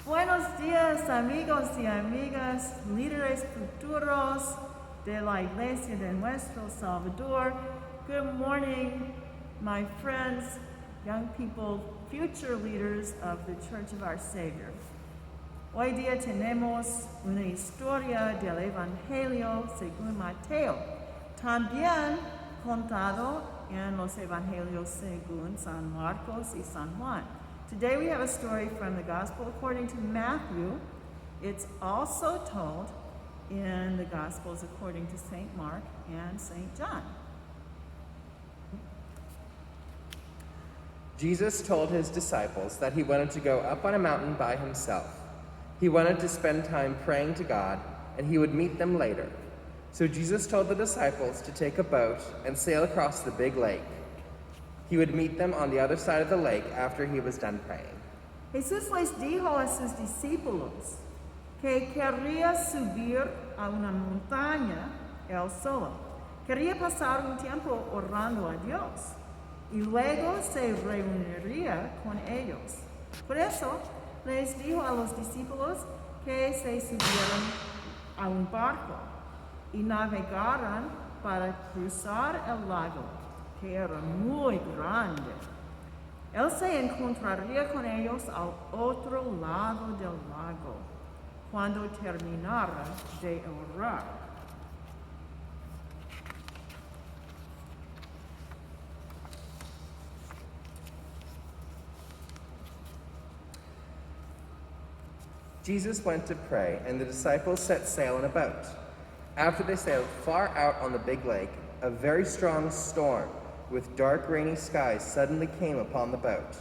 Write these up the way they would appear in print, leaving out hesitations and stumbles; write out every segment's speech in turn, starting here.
Buenos días, amigos y amigas, líderes futuros de la Iglesia de Nuestro, Salvador. Good morning, my friends, young people, future leaders of the Church of our Saviour. Hoy día tenemos una historia del Evangelio según Mateo, también contado en los Evangelios según San Marcos y San Juan. Today we have a story from the Gospel according to Matthew. It's also told in the Gospels according to St. Mark and St. John. Jesus told his disciples that he wanted to go up on a mountain by himself. He wanted to spend time praying to God, and he would meet them later. So Jesus told the disciples to take a boat and sail across the big lake. He would meet them on the other side of the lake after he was done praying. Jesús les dijo a sus discípulos que quería subir a una montaña él solo. Quería pasar un tiempo orando a Dios y luego se reuniría con ellos. Por eso les dijo a los discípulos que se subieran a un barco y navegaran para cruzar el lago, que era muy grande. Él se encontraría con ellos al otro lado del lago cuando terminara de orar. Jesus went to pray, and the disciples set sail in a boat. After they sailed far out on the big lake, a very strong storm with dark, rainy skies suddenly came upon the boat.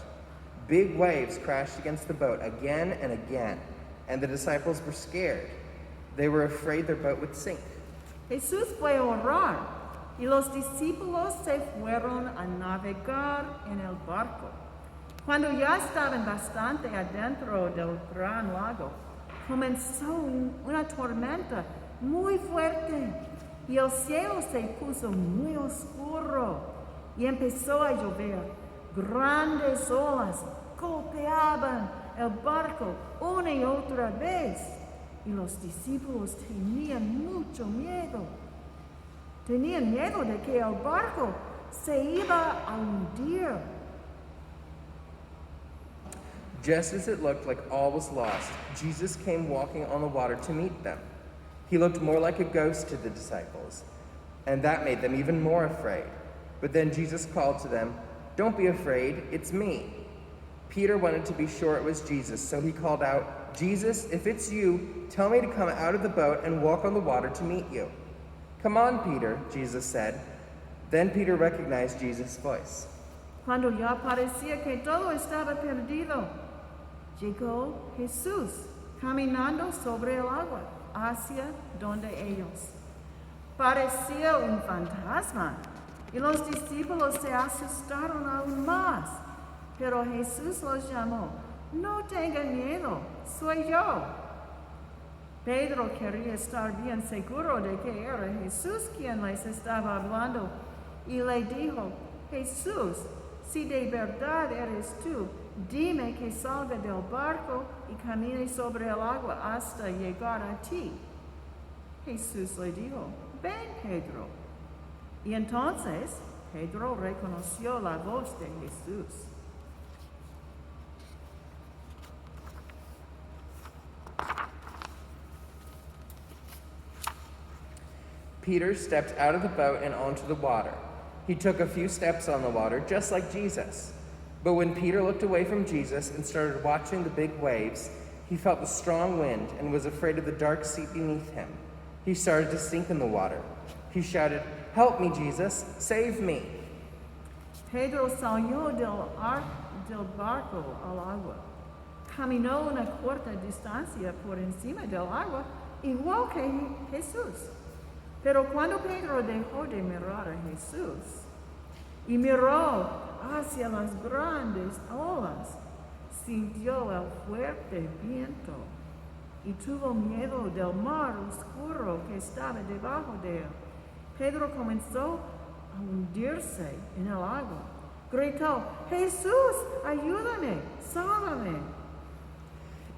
Big waves crashed against the boat again and again, and the disciples were scared. They were afraid their boat would sink. Jesús fue a orar y los discípulos se fueron a navegar en el barco. Cuando ya estaban bastante adentro del gran lago, comenzó una tormenta muy fuerte y el cielo se puso muy oscuro y empezó a llover. Grandes olas golpeaban el barco una y otra vez y los discípulos tenían mucho miedo. Tenían miedo de que el barco se iba a hundir. Just as it looked like all was lost, Jesus came walking on the water to meet them. He looked more like a ghost to the disciples, and that made them even more afraid. But then Jesus called to them, "Don't be afraid, it's me." Peter wanted to be sure it was Jesus, so he called out, "Jesus, if it's you, tell me to come out of the boat and walk on the water to meet you." "Come on, Peter," Jesus said. Then Peter recognized Jesus' voice. Cuando ya parecía que todo estaba perdido, llegó Jesús caminando sobre el agua hacia donde ellos. Parecía un fantasma y los discípulos se asustaron aún más. Pero Jesús los llamó. "No tengan miedo, soy yo." Pedro quería estar bien seguro de que era Jesús quien les estaba hablando y le dijo, "Jesús, si de verdad eres tú, dime que salga del barco y camine sobre el agua hasta llegar a ti." Jesús le dijo, "Ven, Pedro." Y entonces Pedro reconoció la voz de Jesús. Peter stepped out of the boat and onto the water. He took a few steps on the water, just like Jesus. But when Peter looked away from Jesus and started watching the big waves, he felt the strong wind and was afraid of the dark sea beneath him. He started to sink in the water. He shouted, "Help me, Jesus, save me." Pedro salió del barco al agua. Caminó una corta distancia por encima del agua, igual que Jesús. Pero cuando Pedro dejó de mirar a Jesús y miró hacia las grandes olas, sintió el fuerte viento y tuvo miedo del mar oscuro que estaba debajo de él. Pedro comenzó a hundirse en el agua. Gritó, "Jesús, ayúdame, sálvame."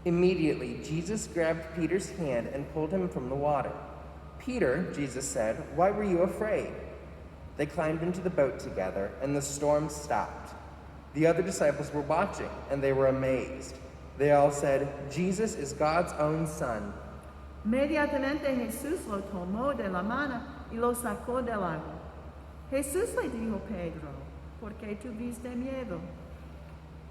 Immediately, Jesus grabbed Peter's hand and pulled him from the water. "Peter," Jesus said, "why were you afraid?" They climbed into the boat together, and the storm stopped. The other disciples were watching, and they were amazed. They all said, "Jesus is God's own Son." Inmediatamente Jesús lo tomó de la mano y lo sacó del agua. Jesús le dijo a Pedro, ¿por qué tuviste miedo?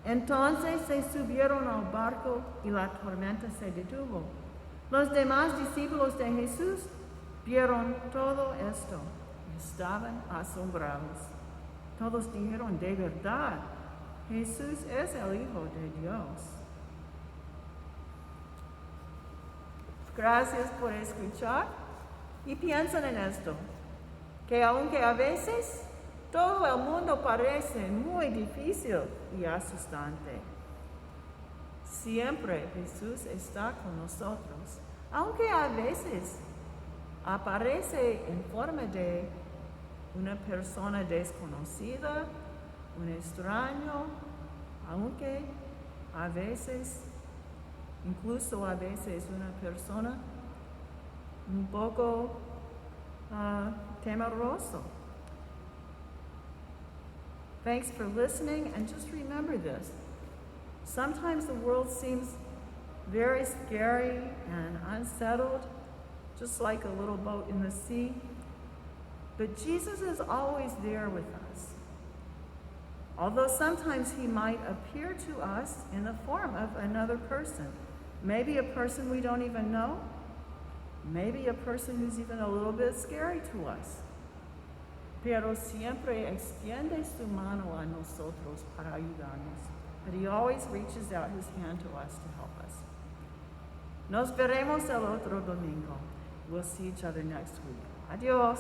Entonces se subieron al barco y la tormenta se detuvo. Los demás discípulos de Jesús vieron todo esto. Estaban asombrados. Todos dijeron, de verdad, Jesús es el Hijo de Dios. Gracias por escuchar y piensen en esto, que aunque a veces todo el mundo parece muy difícil y asustante, siempre Jesús está con nosotros, aunque a veces aparece en forma de una persona desconocida, un extraño, aunque a veces, incluso a veces una persona un poco temeroso. Thanks for listening, and just remember this. Sometimes the world seems very scary and unsettled, just like a little boat in the sea. But Jesus is always there with us. Although sometimes he might appear to us in the form of another person. Maybe a person we don't even know. Maybe a person who's even a little bit scary to us. Pero siempre extiende su mano a nosotros para ayudarnos. But he always reaches out his hand to us to help us. Nos veremos el otro domingo. We'll see each other next week. Adios.